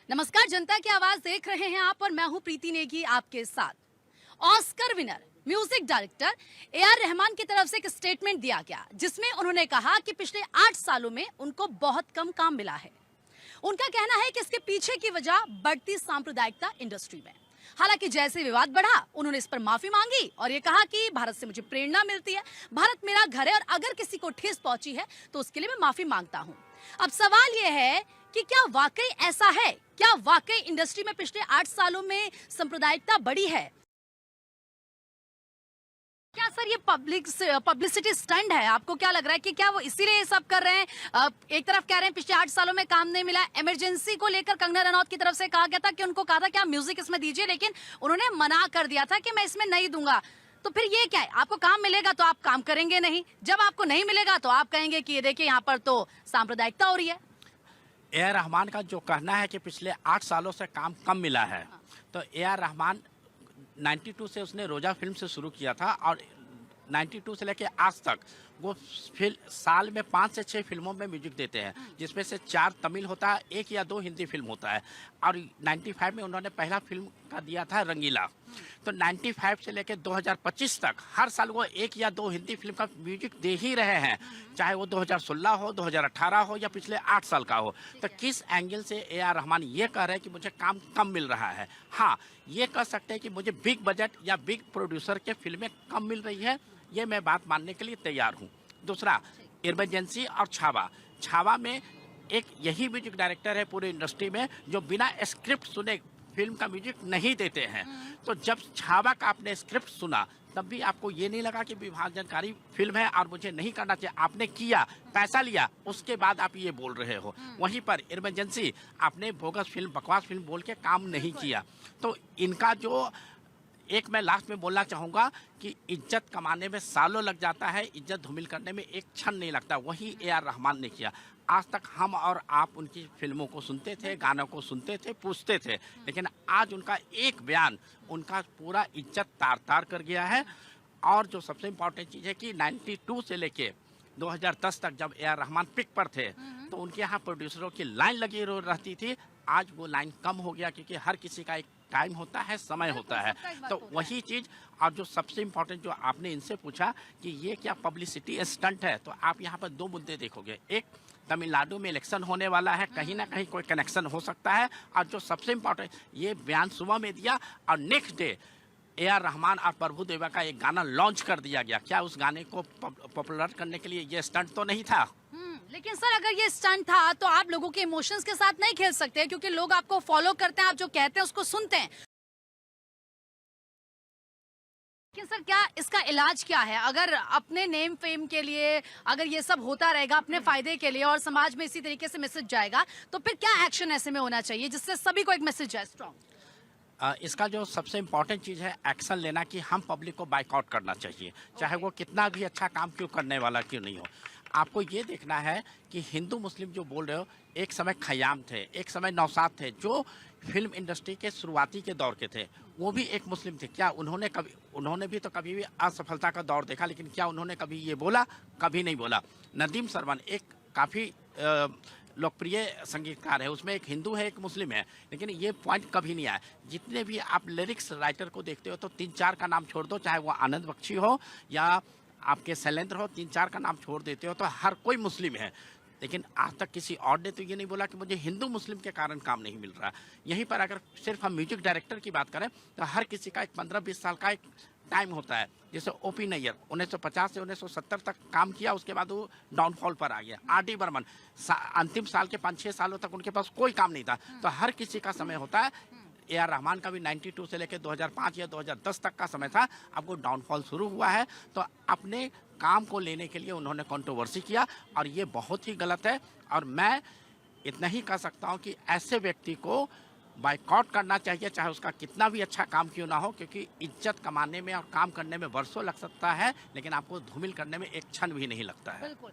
नमस्कार, जनता की आवाज देख रहे हैं आप और मैं हूं प्रीति नेगी आपके साथ। Oscar winner music director AR. Rahman की तरफ से एक स्टेटमेंट दिया गया जिसमें उन्होंने कहा कि पिछले 8 सालों में उनको बहुत कम काम मिला है। उनका कहना है कि इसके पीछे की वजह बढ़ती सांप्रदायिकता इंडस्ट्री में। हालांकि जैसे विवाद बढ़ा उन्होंने इस पर माफी मांगी और ये कहा कि भारत से मुझे प्रेरणा मिलती है, भारत मेरा घर है और अगर किसी को ठेस पहुंची है तो उसके लिए मैं माफी मांगता हूं। अब सवाल ये है कि क्या वाकई ऐसा है? क्या वाकई इंडस्ट्री में पिछले 8 सालों में सांप्रदायिकता बढ़ी है? क्या सर ये पब्लिसिटी स्टंट है? आपको क्या लग रहा है कि क्या वो इसीलिए ये सब कर रहे हैं? एक तरफ कह रहे हैं पिछले 8 सालों में काम नहीं मिला। इमरजेंसी को लेकर कंगना रनौत की तरफ से कहा गया था कि उनको कहा था कि आप म्यूजिक इसमें दीजिए, लेकिन उन्होंने मना कर दिया था कि मैं इसमें नहीं दूंगा। तो फिर ये क्या है? आपको काम मिलेगा तो आप काम करेंगे नहीं, जब आपको नहीं मिलेगा तो आप कहेंगे कि ये देखिए यहाँ पर तो सांप्रदायिकता हो रही है। ए आर रहमान का जो कहना है कि पिछले 8 सालों से काम कम मिला है, तो ए आर रहमान 92 से उसने रोजा फिल्म से शुरू किया था और 92 से लेके आज तक वो साल में 5 से 6 फिल्मों में म्यूजिक देते हैं, जिसमें से 4 तमिल होता है, 1 या 2 हिंदी फिल्म होता है। और 95 में उन्होंने पहला फिल्म का दिया था रंगीला। तो 95 से लेकर 2025 तक हर साल वो 1 या 2 हिंदी फिल्म का म्यूजिक दे ही रहे हैं, चाहे वो 2016 हो, 2018 हो या पिछले 8 साल का हो। तो किस एंगल से ए आर रहमान ये कह रहे हैं कि मुझे काम कम मिल रहा है? हाँ, ये कह सकते हैं कि मुझे बिग बजट या बिग प्रोड्यूसर के फिल्में कम मिल रही है, ये मैं बात मानने के लिए तैयार हूँ। दूसरा, इमरजेंसी और छावा में एक यही म्यूजिक डायरेक्टर है पूरी इंडस्ट्री में जो बिना स्क्रिप्ट सुने फिल्म का म्यूजिक नहीं देते हैं। तो जब छावा का आपने स्क्रिप्ट सुना तब भी आपको ये नहीं लगा कि विभाजनकारी फिल्म है और मुझे नहीं करना चाहिए? आपने किया, पैसा लिया, उसके बाद आप ये बोल रहे हो। वहीं पर इमरजेंसी आपने बोगस फिल्म, बकवास फिल्म बोल के काम नहीं किया। तो इनका जो एक मैं लास्ट में बोलना चाहूँगा कि इज्जत कमाने में सालों लग जाता है, इज्जत धूमिल करने में एक क्षण नहीं लगता। वही ए आर रहमान ने किया। आज तक हम और आप उनकी फिल्मों को सुनते थे, गानों को सुनते थे, पूछते थे, लेकिन आज उनका एक बयान उनका पूरा इज्जत तार तार कर गया है। और जो सबसे इम्पोर्टेंट चीज़ है कि 92 से लेके 2010 तक जब ए आर रहमान पिक पर थे तो उनके यहाँ प्रोड्यूसरों की लाइन लगी रहती थी। आज वो लाइन कम हो गया क्योंकि हर किसी का एक टाइम होता है, समय होता है। तो वही चीज़। और जो सबसे इम्पोर्टेंट जो आपने इनसे पूछा कि ये क्या पब्लिसिटी स्टंट है, तो आप यहाँ पर 2 मुद्दे देखोगे। एक, तमिलनाडु में इलेक्शन होने वाला है, कहीं ना कहीं कोई कनेक्शन हो सकता है। और जो सबसे इम्पोर्टेंट, ये बयान सुबह में दिया और next day A R Rahman और प्रभु देवा का एक गाना लॉन्च कर दिया गया। क्या उस गाने को पॉपुलर करने के लिए ये स्टंट तो नहीं था? लेकिन सर अगर ये स्टंट था तो आप लोगों के इमोशंस के साथ नहीं खेल सकते, क्योंकि लोग आपको फॉलो करते हैं, आप जो कहते हैं उसको सुनते हैं। लेकिन सर क्या इसका इलाज क्या है? अगर अपने नेम फेम के लिए अगर ये सब होता रहेगा अपने फायदे के लिए और समाज में इसी तरीके से मैसेज जाएगा, तो फिर क्या एक्शन ऐसे में होना चाहिए जिससे सभी को एक मैसेज जाए स्ट्रॉन्ग? इसका जो सबसे इम्पोर्टेंट चीज़ है एक्शन लेना, कि हम पब्लिक को बाइकआउट करना चाहिए, चाहे वो कितना भी अच्छा काम क्यों करने वाला क्यों नहीं हो। आपको ये देखना है कि हिंदू मुस्लिम जो बोल रहे हो, एक समय खयाम थे, एक समय नौशाद थे, जो फिल्म इंडस्ट्री के शुरुआती के दौर के थे, वो भी एक मुस्लिम थे। क्या उन्होंने भी तो कभी भी असफलता का दौर देखा, लेकिन क्या उन्होंने कभी ये बोला? कभी नहीं बोला। नदीम सरवन एक काफ़ी लोकप्रिय संगीतकार है, उसमें एक हिंदू है, एक मुस्लिम है, लेकिन ये पॉइंट कभी नहीं आया। जितने भी आप लिरिक्स राइटर को देखते हो तो 3-4 का नाम छोड़ दो, चाहे वो आनंद बख्शी हो या आपके शैलेंद्र हो, 3-4 का नाम छोड़ देते हो तो हर कोई मुस्लिम है। लेकिन आज तक किसी और ने तो ये नहीं बोला कि मुझे हिंदू मुस्लिम के कारण काम नहीं मिल रहा। यहीं पर अगर सिर्फ हम म्यूजिक डायरेक्टर की बात करें तो हर किसी का एक 15-20 साल का एक टाइम होता है। जैसे ओ.पी. नैयर 1950 से 1970 तक काम किया, उसके बाद वो डाउनफॉल पर आ गया। आर.डी. बर्मन अंतिम साल के 5-6 सालों तक उनके पास कोई काम नहीं था। तो हर किसी का समय होता है। ए आर रहमान का भी 92 से लेकर 2005 या 2010 तक का समय था। अब वो डाउनफॉल शुरू हुआ है, तो अपने काम को लेने के लिए उन्होंने कंट्रोवर्सी किया और ये बहुत ही गलत है। और मैं इतना ही कह सकता हूँ कि ऐसे व्यक्ति को बाइकआउट करना चाहिए, चाहे उसका कितना भी अच्छा काम क्यों ना हो, क्योंकि इज्जत कमाने में और काम करने में वर्षों लग सकता है, लेकिन आपको धूमिल करने में एक क्षण भी नहीं लगता है। बिल्कुल।